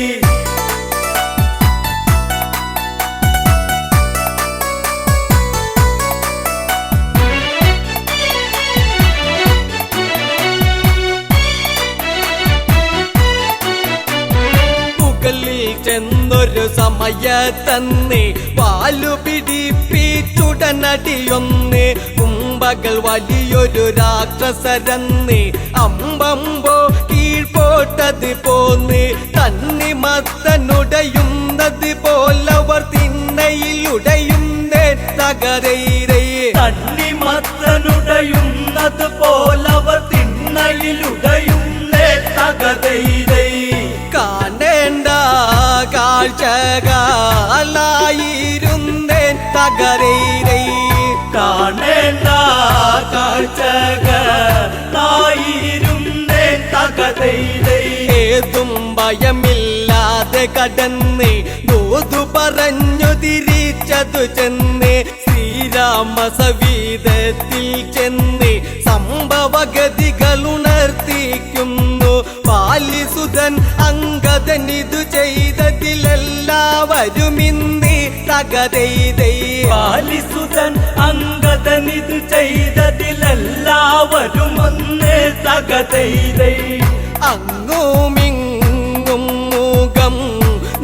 ചെന്നൊരു സമയത്തന്നെ പാലു പിടിപ്പിച്ചുടനടിയൊന്ന് കുമ്പകൾ വലിയൊരു രാക്ഷസരന്ന് അമ്പമ്പോ കീഴ്പോട്ടത് പോന്ന് തന്നിമത്തനുടയുന്നത് പോലവർ തിണ്ണയിലുടയുന്നേ തകരൈരൈ തന്നിമത്തനുടയുന്നത് പോലവർ തിണ്ണയിലുടയുന്നേ തകരൈരൈ കാണേണ്ട കാഴ്ചകളായിരുന്നേൻ തകരൈരൈ കാണേണ്ട കാഴ്ചകളായിരുന്നേൻ തകരൈരൈ ഏതും ഭയമില്ലാതെ കടന്ന് ദൂതു പറഞ്ഞു തിരിച്ചതു ചെന്ന് ശ്രീരാമ സവീതത്തിൽ ചെന്ന് സംഭവഗതികൾ ഉണർത്തിക്കുന്നു പാലിസുതൻ അങ്കദൻ ഇതു ചെയ്തതിലെല്ലാവരും ഇന്ന് തകരൈരൈ പാലിസുതൻ അങ്കദൻ ഇതു ചെയ്തതിലെല്ലാവരും ഒന്ന് തകരൈരൈ അങ്ങുമിങ്ങും മുഖം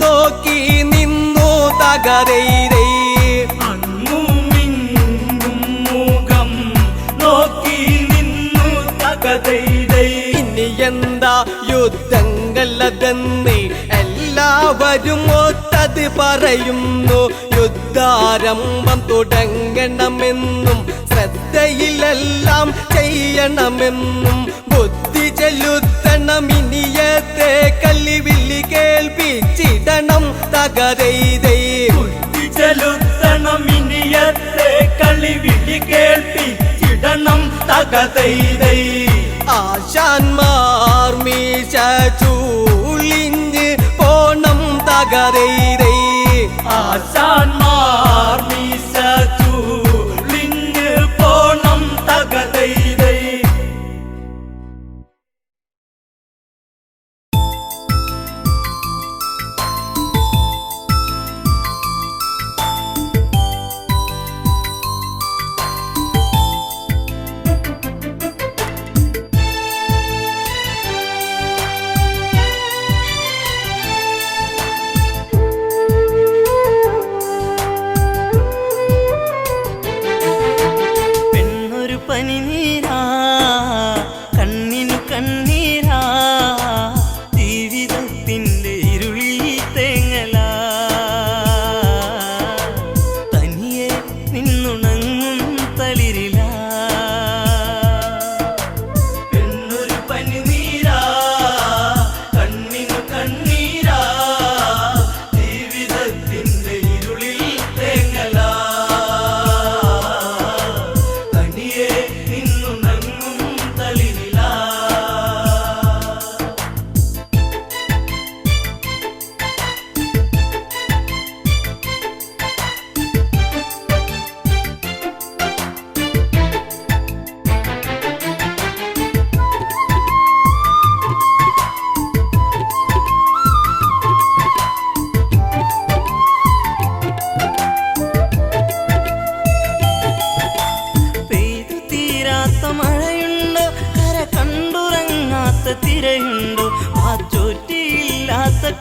നോക്കി നിന്നു തകരൈരൈ അങ്ങുമിങ്ങും മുഖം നോക്കി നിന്നു തകരൈരൈ ഇനി എന്താ യുദ്ധങ്ങളതെന്ന് എല്ലാവരും ഒത്തത് പറയുന്നു യുദ്ധാരംഭം തുടങ്ങണമെന്നും ശ്രദ്ധയിലെല്ലാം ചെയ്യണമെന്നും ബുദ്ധി ചെലുത്തണം ഇനിയത്തെ കല്ലിവിളി കേൾപ്പിച്ചിടണം തകരൈരൈ ബുദ്ധി ചെലുത്തണം ഇനിയത്തെ കളിവിളി കേൾപ്പിച്ചിടണം തകരൈരൈ ആശാന്മാർ മീശ ചൂളിഞ്ഞ് പോണം തകരൈരൈ ആശാന്മാർ മീശ ചൂളിഞ്ഞ് പോണം തകരൈരൈ പനിനീരാ കണ്ണിനു കണ്ണീരാ ജീവിതത്തിൻ്റെ ഇരുളിൽ തേങ്ങലാ തനിയെ നിന്നുണങ്ങും തളിരിലാ പെണ്ണൊരു പനിനീരാ കണ്ണിനു കണ്ണീരാ ജീവിതത്തിൻ്റെ ഇരുളിൽ തേങ്ങലാ തനിയെ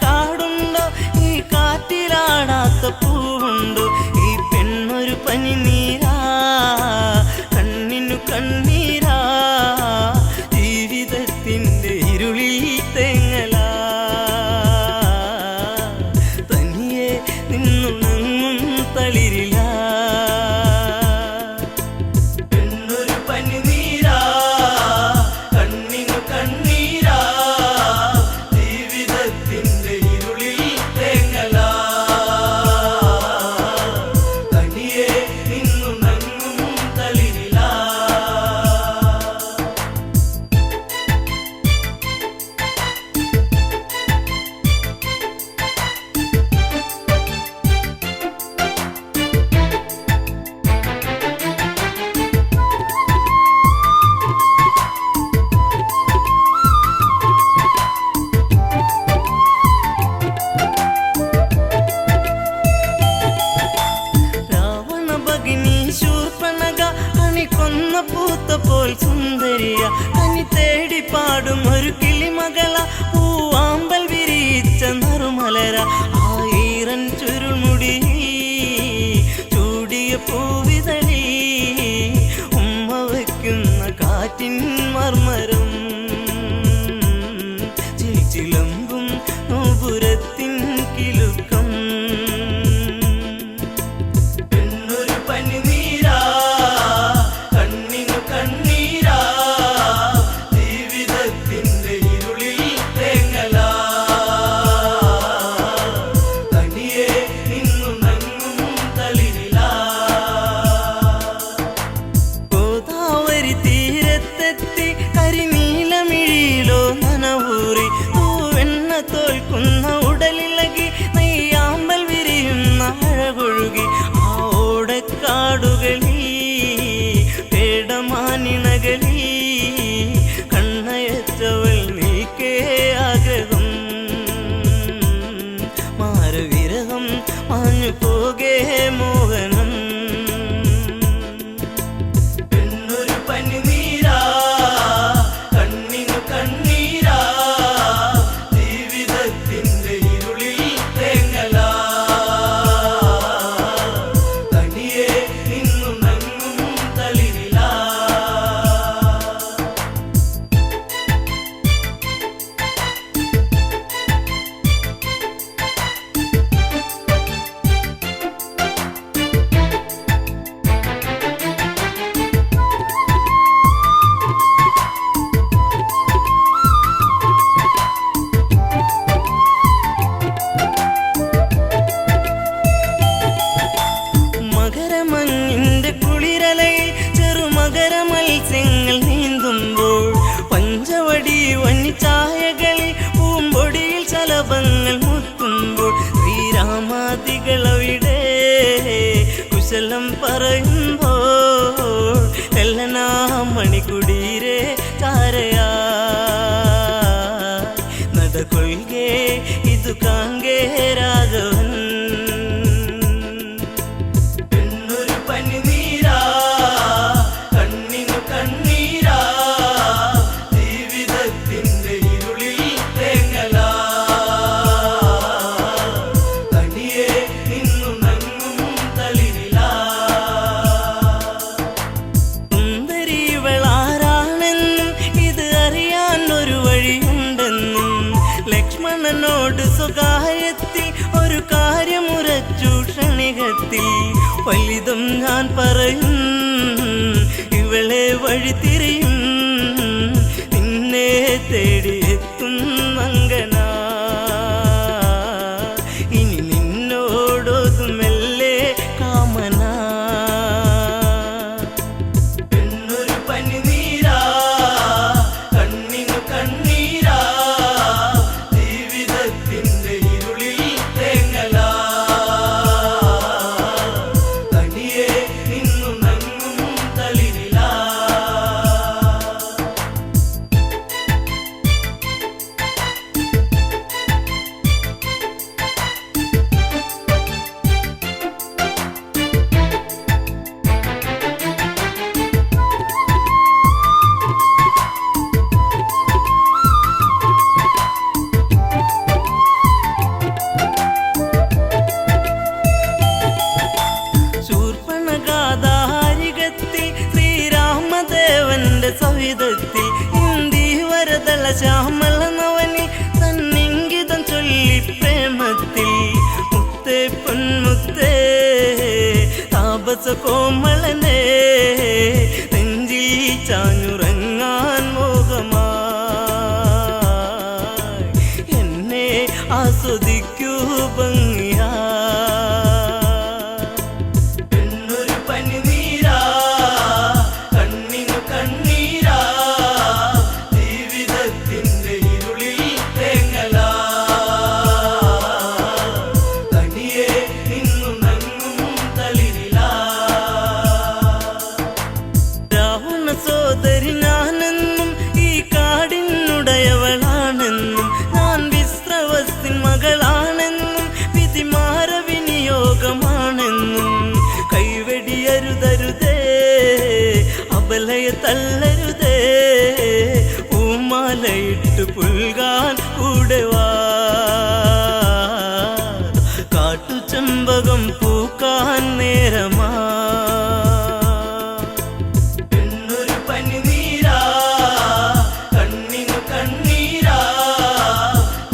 കാടുണ്ടോ ഈ കാറ്റിലാടാത്ത പൂവുണ്ടോ ഈ പെണ്ണൊരു പനിനീരാ കണ്ണിനു കണ്ണീരാ ജീവിതത്തിൻ്റെ ഇരുളിൽ തേങ്ങലാ തനിയെ നിന്നുണങ്ങും തളിരിലാ പെണ്ണൊരു പനിനീരാ കണ്ണിനു കണ്ണീരാ ജീവിതത്തിൻ്റെ ഇരുളിൽ തേങ്ങലാ തനിയെ നിന്നുണങ്ങും തളിരിലാ രാവണ ഭഗിനി ശൂർപ്പണഖ കണി കൊന്ന പൂത്ത പോൽ സുന്ദരിയ കനി തേടി പാടും ഒരു കിളിമകള പൂവാമ്പൽ വിരിയിച്ച നറുമലര ആയിരം ചുരുൾമുടി ചൂടിയ പൂവിതളി ഉമ്മ വയ്ക്കുന്ന കാറ്റിൻ മർമരം ചിലമ്പും നോപുരത്തിൻ കിലുക്കം പെണ്ണൊരു പനിനീരാ കണ്ണിനു കണ്ണീരാ ജീവിതത്തിൻ്റെ ഇരുളിൽ തേങ്ങലാ തനിയെ നിന്നുണങ്ങും തളിരിലാ ഗോദാവരി തീരത്തെത്തി കരിനീലമിഴിയിലോ നനവൂറി പൂവെണ്ണ തോൽക്കുന്ന ഉടലിളകി നെയ്യാമ്പൽ വിരിയുന്ന അഴകൊഴുകി ആ ഓടക്കാടുകളിൽ പേടമാനിണകളിൽ കണ്ണയച്ചവൾ നീക്കേ ആഗ്രഹം മാരവിരഹം മാഞ്ഞു പോകേ മോഹനം പെണ്ണൊരു പനിനീരാ കണ്ണിനു കണ്ണീരാ ജീവിതത്തിൻ്റെ ഇരുളിൽ തേങ്ങലാ തനിയെ നിന്നുണങ്ങും തളിരിലാ മകരമഞ്ഞിന്റെ കുളിരലയിൽ ചെറുമകര മത്സ്യങ്ങൾ നീന്തുമ്പോൾ പഞ്ചവടി വന്നിച്ചായകളിൽ പൂമ്പൊടിയിൽ ശലഭങ്ങൾ മുത്തുമ്പോൾ ശ്രീരാമാദികളവിടെ കുശലം പറയുമ്പോൾ എല്ലനാ മണിക്കുടീരെ ചാരയാ നടകൊള്ളുകേ ഇതു കാങ്കേ രാഘവൻ പെണ്ണൊരു പനിനീരാ കണ്ണിനു കണ്ണീരാ ജീവിതത്തിൻ്റെ ഇരുളിൽ തേങ്ങലാ തനിയെ നിന്നുണങ്ങും തളിരിലാ സുന്ദരിവളാരാണെന്നും ഇത് അറിയാൻ ഒരു വഴിയുണ്ടെന്നും ലക്ഷ്മണനോട് സ്വകാര്യത്തിൽ ഒരു കാര്യമുറച്ചു ക്ഷണികത്തിൽ വലുതും ഞാൻ പറയും ഇവളെ വഴിതിരിയും നിന്നെ തേടിയെത്തും മങ്കന ഇനി നിന്നോടൊതുമെല്ലെ കാമന പെണ്ണൊരു പനിനീരാ കണ്ണിനു കണ്ണീരാ ജീവിതത്തിൻ്റെ ഇരുളിൽ തേങ്ങലാ തനിയെ നിന്നുണങ്ങും തളിരിലാ മാംസകോമളനെ നെഞ്ചിൽ ചാഞ്ഞുറങ്ങാൻ മോഹമായി എന്നെ ആസ്വദിക്കൂ ഭംഗിയാ പെണ്ണൊരു പനിനീരാ കണ്ണിനു കണ്ണീരാ ജീവിതത്തിന്റെ ഇരുളിൽ തേങ്ങലാ തനിയെ നിന്നുണങ്ങും തളിരിലാ രാവണ സോദരി ഞാനെന്നും ഈ കാടിനുടയവളാണെന്നും ഞാൻ വിശ്രവസിൻ മകളാണെന്നും വിധിമാര വിനിയോഗമാണെന്നും കൈവെടിയരുതരുതേ അബലയെ തള്ളരുതേ പൂമാലയിട്ട് പുൽകാൻ കൂടെ വാ കാട്ടുചെമ്പകം പൂക്കാൻ നേരമാ പെണ്ണൊരു പനിനീരാ കണ്ണിനു കണ്ണീരാ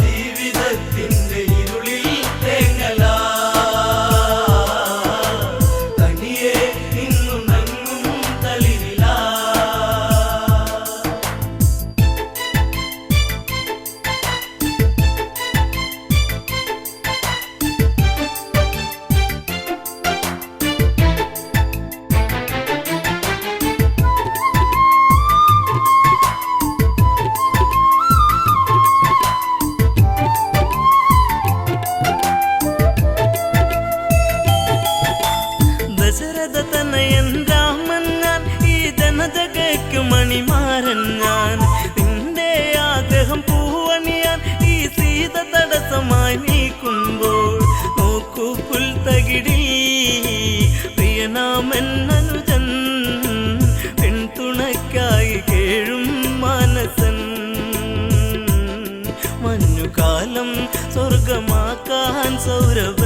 ജീവിതത്തിന്റെ ഇരുളിൽ തേങ്ങലാ തനിയെ നിന്നുണങ്ങും തളിരിലാ ദശരഥ തനയൻ രാമൻ ഞാൻ ഈ ജനതകയ്ക്ക് മണിമാരൻ ഞാൻ നിന്റെ ആഗ്രഹം പൂവണിയാൻ ഈ സീത തടസ്സമായി നീക്കുമ്പോൾ നോക്കൂ പുൽത്തകിടി പ്രിയനാമൻ അനുജൻ പെൺതുണയ്ക്കായി കേഴും മാനസൻ മഞ്ഞുകാലം സ്വർഗമാക്കാൻ സൗരഭ